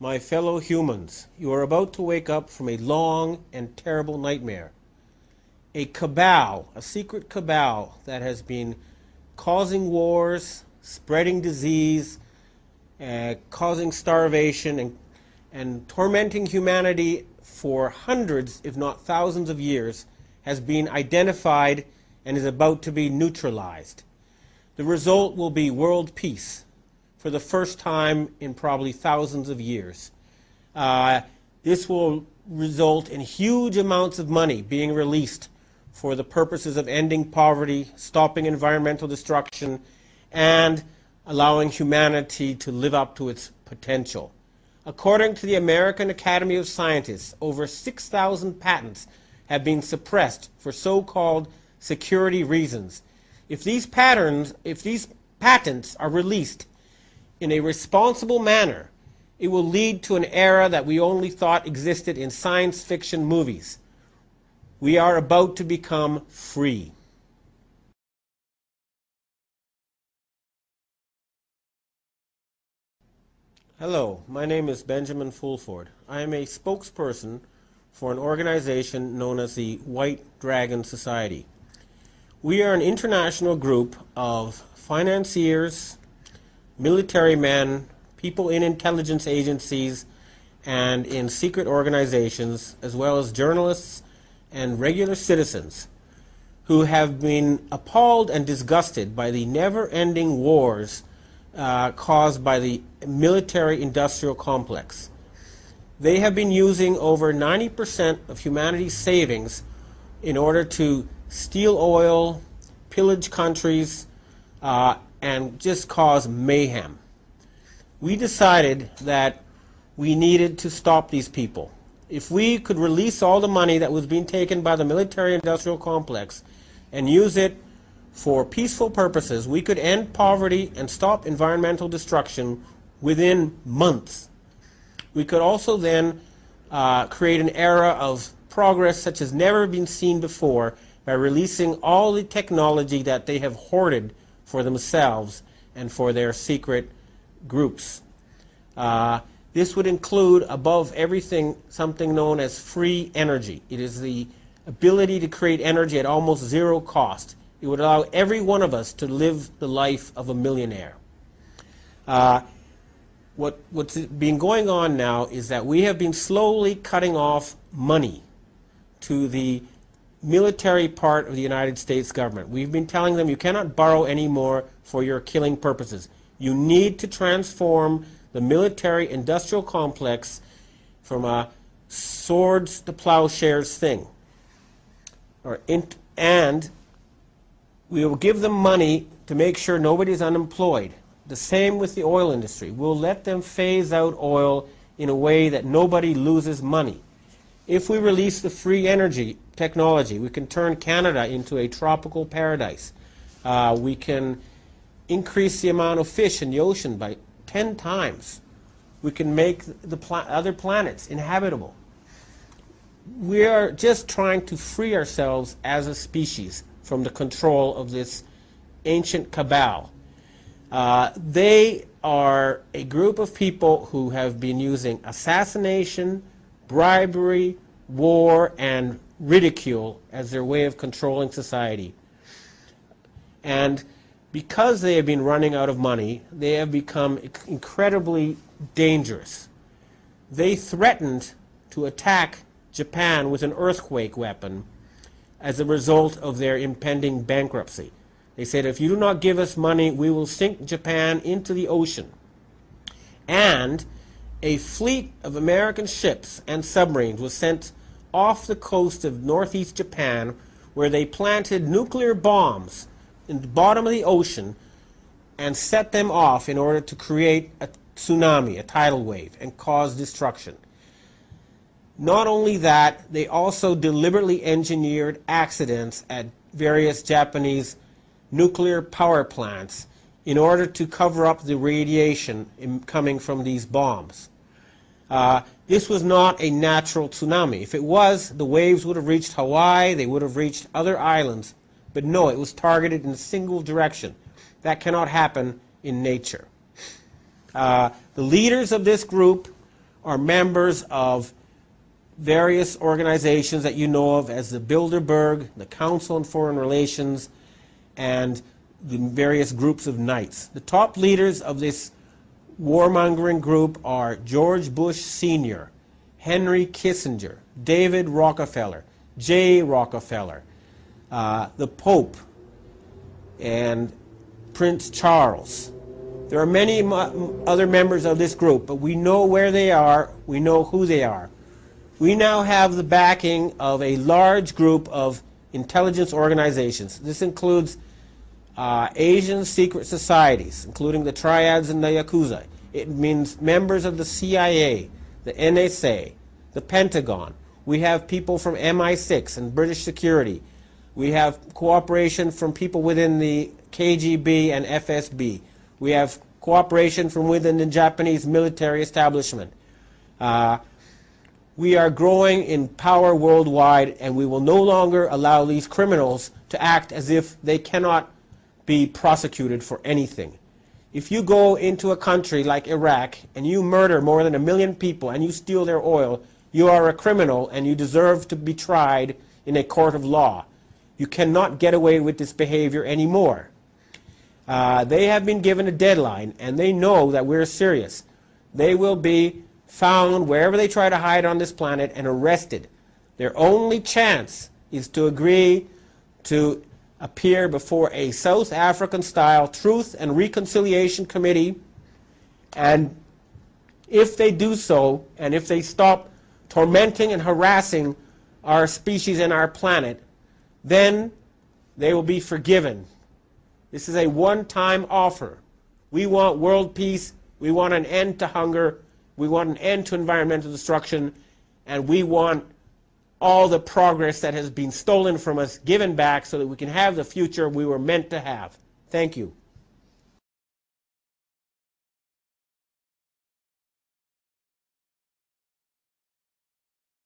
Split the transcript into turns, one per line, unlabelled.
My fellow humans, you are about to wake up from a long and terrible nightmare. A cabal, a secret cabal that has been causing wars, spreading disease, causing starvation, and tormenting humanity for hundreds, if not thousands of years, has been identified and is about to be neutralized. The result will be world peace for the first time in probably thousands of years. This will result in huge amounts of money being released for the purposes of ending poverty, stopping environmental destruction, and allowing humanity to live up to its potential. According to the American Academy of Scientists, over 6,000 patents have been suppressed for so-called security reasons. If these patents are released in a responsible manner, it will lead to an era that we only thought existed in science fiction movies. We are about to become free. Hello, my name is Benjamin Fulford. I am a spokesperson for an organization known as the White Dragon Society. We are an international group of financiers, military men, people in intelligence agencies, and in secret organizations, as well as journalists and regular citizens who have been appalled and disgusted by the never-ending wars caused by the military-industrial complex. They have been using over 90% of humanity's savings in order to steal oil, pillage countries, and just cause mayhem. We decided that we needed to stop these people. If we could release all the money that was being taken by the military-industrial complex and use it for peaceful purposes, we could end poverty and stop environmental destruction within months. We could also then create an era of progress such as never been seen before by releasing all the technology that they have hoarded for themselves and for their secret groups. This would include, above everything, something known as free energy. It is the ability to create energy at almost zero cost. It would allow every one of us to live the life of a millionaire. What's been going on now is that we have been slowly cutting off money to the military part of the United States government. We've been telling them you cannot borrow anymore for your killing purposes. You need to transform the military-industrial complex from a swords to plowshares thing. And we will give them money to make sure nobody's unemployed. The same with the oil industry. We'll let them phase out oil in a way that nobody loses money. If we release the free energy technology, we can turn Canada into a tropical paradise. We can increase the amount of fish in the ocean by 10 times. We can make the other planets inhabitable. We are just trying to free ourselves as a species from the control of this ancient cabal. They are a group of people who have been using assassination, bribery, war, and ridicule as their way of controlling society. And because they have been running out of money, they have become incredibly dangerous. They threatened to attack Japan with an earthquake weapon as a result of their impending bankruptcy. They said, if you do not give us money, we will sink Japan into the ocean. And a fleet of American ships and submarines was sent off the coast of northeast Japan, where they planted nuclear bombs in the bottom of the ocean and set them off in order to create a tsunami, a tidal wave, and cause destruction. Not only that, they also deliberately engineered accidents at various Japanese nuclear power plants in order to cover up the radiation coming from these bombs. This was not a natural tsunami. If it was, the waves would have reached Hawaii, they would have reached other islands. But no, it was targeted in a single direction. That cannot happen in nature. The leaders of this group are members of various organizations that you know of as the Bilderberg, the Council on Foreign Relations, and the various groups of knights. The top leaders of this warmongering group are George Bush Sr., Henry Kissinger, David Rockefeller, Jay Rockefeller, the Pope, and Prince Charles. There are many other members of this group, but we know where they are, we know who they are. We now have the backing of a large group of intelligence organizations. This includes Asian secret societies, including the Triads and the Yakuza. It means members of the CIA, the NSA, the Pentagon. We have people from MI6 and British security. We have cooperation from people within the KGB and FSB. We have cooperation from within the Japanese military establishment. We are growing in power worldwide, and we will no longer allow these criminals to act as if they cannot be prosecuted for anything. If you go into a country like Iraq and you murder more than 1 million people and you steal their oil, you are a criminal and you deserve to be tried in a court of law. You cannot get away with this behavior anymore. They have been given a deadline, and they know that we're serious. They will be found wherever they try to hide on this planet and arrested. Their only chance is to agree to appear before a South African-style Truth and Reconciliation Committee, and if they do so, and if they stop tormenting and harassing our species and our planet, then they will be forgiven. This is a one-time offer. We want world peace, we want an end to hunger, we want an end to environmental destruction, and we want all the progress that has been stolen from us given back so that we can have the future we were meant to have. Thank you.